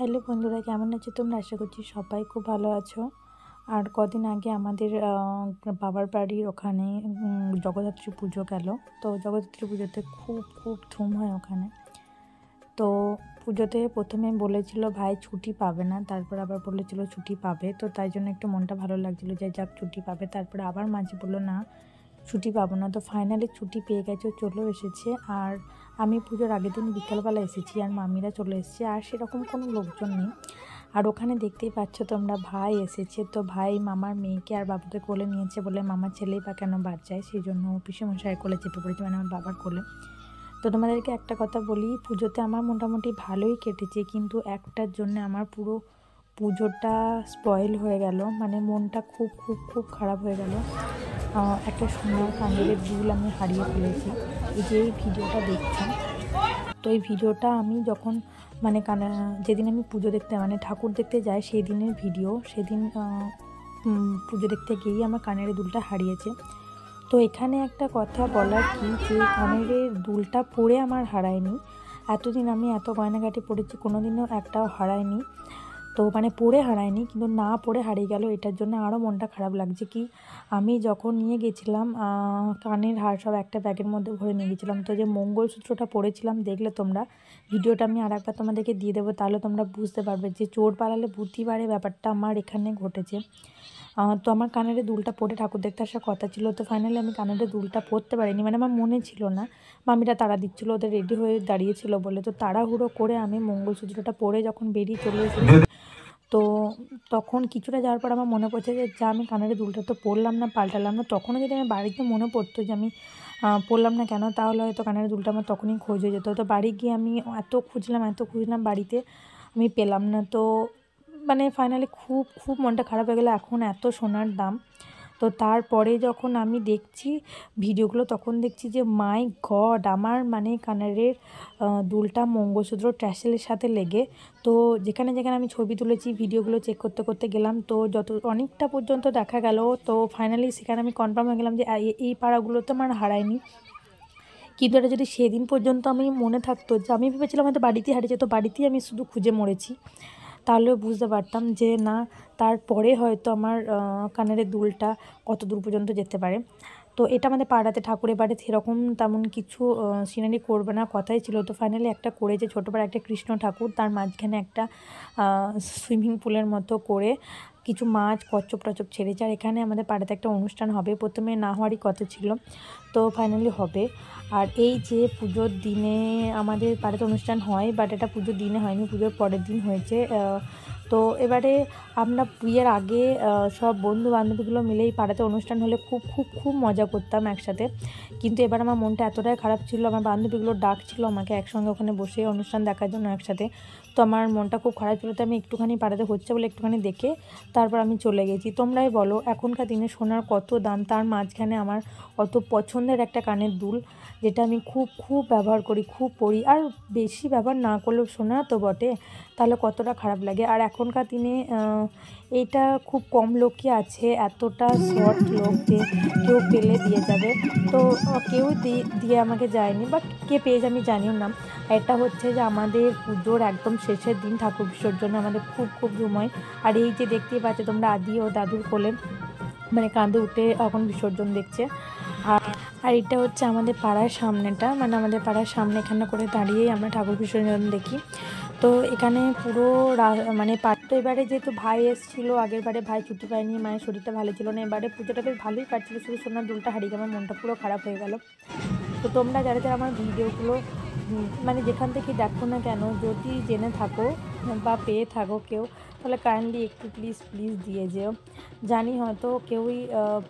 Hello বন্ধুরা, কেমন আছো তোমরা? আশা করছি সবাই খুব ভালো আছো। আর কদিন আগে আমাদের বাবার বাড়ির ওখানে জগদ্ধাত্রী পুজো গেল। তো জগদ্ধাত্রী পুজোতে খুব ধুম হয় ওখানে। তো পুজোতে প্রথমে বলেছিল ভাই ছুটি পাবে না, তারপর আবার বলেছিল ছুটি পাবে। তো তাই জন্য একটু মনটা ভালো লাগছিলো যে যাক ছুটি পাবে। তারপরে আবার মাঝে বললো না ছুটি পাবো না। তো ফাইনালি ছুটি পেয়ে গেছে, চলেও এসেছে। আর আমি পুজোর আগের দিন বিকালবেলা এসেছি, আর মামিরা চলে এসেছে, আর সেরকম কোনো লোকজন নেই। আর ওখানে দেখতেই পাচ্ছ তোমরা, ভাই এসেছে। তো ভাই মামার মেয়েকে আর বাবুকে কোলে নিয়েছে বলে মামার ছেলেই বা কেন বাদ যায়, সেই জন্য পিসেমশাইয়ের কোলে চেপে পড়েছে, মানে আমার বাবার কোলে। তো তোমাদেরকে একটা কথা বলি, পুজোতে আমার মোটামুটি ভালোই কেটেছে, কিন্তু একটার জন্য আমার পুরো পুজোটা স্পয়েল হয়ে গেল। মানে মনটা খুব খারাপ হয়ে গেল। একটা সোনার কানের দুল আমি হারিয়ে ফেলেছি। এই যে এই ভিডিওটা দেখছি, তো এই ভিডিওটা আমি যখন মানে যেদিন আমি পুজো দেখতে মানে ঠাকুর দেখতে যাই সেই দিনের ভিডিও। সেদিন পুজো দেখতে গিয়েই আমার কানের দুলটা হারিয়েছে। তো এখানে একটা কথা বলার কি, যে কানের দুলটা পরে আমার হারায়নি। এতদিন আমি এত গয়নাগাটি পরেছি, কোনোদিনও একটাও হারায়নি। তো মানে পরে হারায়নি, কিন্তু না পরে হারিয়ে গেল। এটার জন্য আরও মনটা খারাপ লাগছে। কি আমি যখন নিয়ে গেছিলাম কানের হার সব একটা ব্যাগের মধ্যে ভরে নিয়ে গেছিলাম। তো যে মঙ্গলসূত্রটা পরেছিলাম, দেখলে তোমরা ভিডিওটা আমি আর একবার তোমাদেরকে দিয়ে দেবো, তাহলে তোমরা বুঝতে পারবে যে চোর পালালে বুদ্ধি বাড়ে ব্যাপারটা আমার এখানে ঘটেছে। তো আমার কানের দুলটা পরে ঠাকুর দেখতে আসার কথা ছিল। তো ফাইনালি আমি কানের দুলটা পরতে পারিনি, মানে আমার মনে ছিল না। মামিরা তাড়া দিচ্ছিলো, ওদের রেডি হয়ে দাঁড়িয়েছিল বলে। তো তাড়াহুড়ো করে আমি মঙ্গলসূত্রটা পরে যখন বেরিয়ে চলে এসেছি, তো তখন কিছুটা যাওয়ার পর আমার মনে পড়ছে যে যা আমি কানের দুলটা তো পরলাম না, পাল্টালাম না। তখনও যদি আমি বাড়িতে মনে পড়তো যে আমি পরলাম না কেন, তাহলে হয়তো কানের দুলটা আমার তখনই খোঁজ হয়ে যেত। তো বাড়ি গিয়ে আমি এত খুঁজলাম বাড়িতে, আমি পেলাম না। তো মানে ফাইনালি খুব মনটা খারাপ হয়ে গেলো। এখন এত সোনার দাম। তো তারপরে যখন আমি দেখছি ভিডিওগুলো, তখন দেখছি যে মাই গড, আমার মানে কানের দুলটা মঙ্গলসূত্র ট্যাসেলের সাথে লেগে। তো যেখানে আমি ছবি তুলেছি ভিডিওগুলো চেক করতে গেলাম, তো অনেকটা পর্যন্ত দেখা গেল। তো ফাইনালি সেখানে আমি কনফার্ম হয়ে গেলাম যে এই পাড়াগুলো তো আমার হারায়নি। কিন্তু এটা যদি সেদিন পর্যন্ত আমি মনে থাকতো, যে আমি ভেবেছিলাম হয়তো বাড়িতেই হারিয়েছে, তো বাড়িতেই আমি শুধু খুঁজে মরেছি, তাহলেও বুঝতে পারতাম যে না, তারপরে হয়তো আমার কানের দুলটা কত দূর পর্যন্ত যেতে পারে। তো এটা আমাদের পাড়াতে ঠাকুরের বাড়িতে সেরকম তেমন কিছু সিনারি করবে না কথাই ছিল। তো ফাইনালি একটা করেছে, ছোটো পাড়া একটা কৃষ্ণ ঠাকুর, তার মাঝখানে একটা সুইমিং পুলের মতো করে কিছু মাছ কচ্ছপ টচ্ছপ ছেড়েছে। আর এখানে আমাদের পাড়াতে একটা অনুষ্ঠান হবে, প্রথমে না হওয়ারই কথা ছিল, তো ফাইনালি হবে। আর এই যে পুজোর দিনে আমাদের পাড়াতে অনুষ্ঠান হয়, বাট এটা পুজোর দিনে হয়নি, পুজোর পরের দিন হয়েছে। তো এবারে আমরা বিয়ের আগে সব বন্ধু বান্ধবীগুলো মিলেই পাড়াতে অনুষ্ঠান হলে খুব মজা করতাম একসাথে। কিন্তু এবার আমার মনটা এতটাই খারাপ ছিল, আমার বান্ধবীগুলো ডাকছিল আমাকে একসঙ্গে ওখানে বসে অনুষ্ঠান দেখার জন্য একসাথে। তো আমার মনটা খুব খারাপ ছিল, তো আমি একটুখানি পাড়াতে হচ্ছে বলে একটুখানি দেখে তারপর আমি চলে গেছি। তোমরাই বলো এখনকার দিনে সোনার কত দাম, তার মাঝখানে আমার অত পছন্দের একটা কানের দুল, যেটা আমি খুব ব্যবহার করি, খুব পরি। আর বেশি ব্যবহার না করলেও সোনা তো বটে, তাহলে কতটা খারাপ লাগে। আর এখনকার দিনে এইটা খুব কম লোকই আছে, এতটা শর্ট লোক যে কেউ পেলে দিয়ে যাবে। তো কেউ দিয়ে আমাকে যায়নি, বাট কে পেয়েছে আমি জানিও না। এটা হচ্ছে যে আমাদের পুজোর একদম শেষের দিন ঠাকুর বিসর্জনে আমাদের খুব ধুম হয়। আর এই যে দেখতেই পাচ্ছ তোমরা, আদি ও দাদুর কোলে মানে কাঁধে উঠে এখন বিসর্জন দেখছে। আর এটা হচ্ছে আমাদের পাড়ার সামনেটা, মানে আমাদের পাড়ার সামনে এখানে করে দাঁড়িয়েই আমরা ঠাকুর বিসর্জন দেখি। তো এখানে পুরো মানে তো এবারে যেহেতু ভাই এসেছিলো, আগের বারে ভাই ছুটি পায়নি, মায়ের শরীরটা ভালো ছিল না, এবারে পুজোটা বেশ ভালোই কাটছিলো, শুধু সোনার দুলটা হারিয়ে গেল, আমার মনটা পুরো খারাপ হয়ে গেল। তো তোমরা যারা আমার ভিডিওগুলো মানে যেখান থেকে দেখো না কেন, যদি জেনে থাকো বা পেয়ে থাকো কেউ, তাহলে কাইন্ডলি একটু প্লিজ দিয়ে যেও। জানি হয়তো কেউই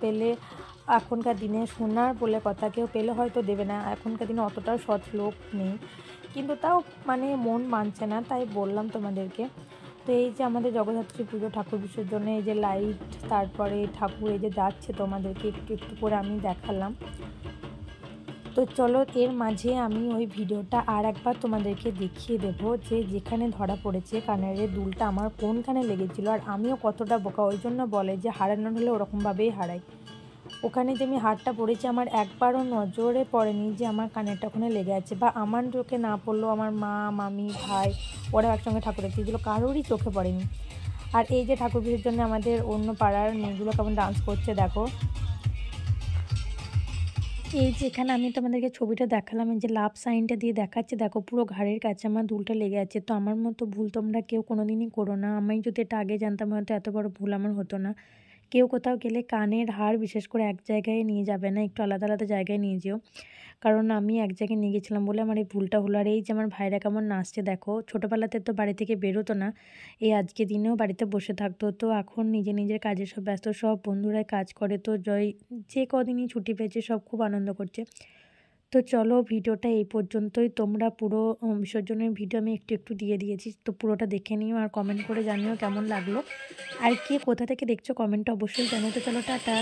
পেলে, এখনকার দিনে সোনার বলে কথা, কেউ পেলে হয়তো দেবে না, এখনকার দিনে অতটাও সৎ লোক নেই, কিন্তু তাও মানে মন মানছে না, তাই বললাম তোমাদেরকে। তো এই যে আমাদের জগদ্ধাত্রী পুজো ঠাকুর বিসর্জনে এই যে লাইট, তারপরে ঠাকুর এই যে যাচ্ছে, তোমাদেরকে একটু করে আমি দেখালাম। তো চলো এর মাঝে আমি ওই ভিডিওটা আর একবার তোমাদেরকে দেখিয়ে দেবো, যে যেখানে ধরা পড়েছে কানের দুলটা আমার কোনখানে লেগেছিলো। আর আমিও কতটা বোকা, ওই জন্য বলে যে হারানোর হলে ওরকমভাবেই হারাই। ওখানে যে আমি হারটা পরেছি আমার একবারও নজরে পড়েনি যে আমার কানেরটা ওখানে লেগে আছে, বা আমার চোখে না পড়লেও আমার মা, মামি, ভাই ওরাও একসঙ্গে ঠাকুর দেখতে গেছিলো, কারোরই চোখে পড়েনি। আর এই যে ঠাকুর বিসর্জনে আমাদের অন্য পাড়ার মেয়েগুলো কেমন ডান্স করছে দেখো। এই যে এখানে আমি তোমাদেরকে ছবিটা দেখালাম, এই যে লাভ সাইনটা দিয়ে দেখাচ্ছে দেখো, পুরো ঘাড়ের কাছে আমার দুলটা লেগে আছে। তো আমার মতো ভুল তোমরা কেউ কোনোদিনই করো না। আমি যদি এটা আগে জানতাম হয়তো এত বড় ভুল আমার হতো না। কেউ কোথাও গেলে কানের হার বিশেষ করে এক জায়গায় নিয়ে যাবে না, একটু আলাদা আলাদা জায়গায় নিয়ে যেও। কারণ আমি এক জায়গায় নিয়ে গেছিলাম বলে আমার এই ভুলটা হলো। আর এই যে আমার ভাইরা কেমন নাচছে দেখো, ছোটোবেলাতে তো বাড়ি থেকে বেরোতো না, এই আজকে দিনেও বাড়িতে বসে থাকতো। তো এখন নিজে নিজের কাজে সব ব্যস্ত, সব বন্ধুরাই কাজ করে, তো যে কদিনই ছুটি পেয়েছে সব খুব আনন্দ করছে। তো চলো ভিডিওটা এই পর্যন্তই। তোমরা পুরো বিসর্জনের ভিডিও আমি একটু একটু দিয়ে দিয়েছি, তো পুরোটা দেখে নিও আর কমেন্ট করে জানিও কেমন লাগলো। আর কে কোথা থেকে দেখছো কমেন্টটা অবশ্যই জানিও। তো চলো টাটা।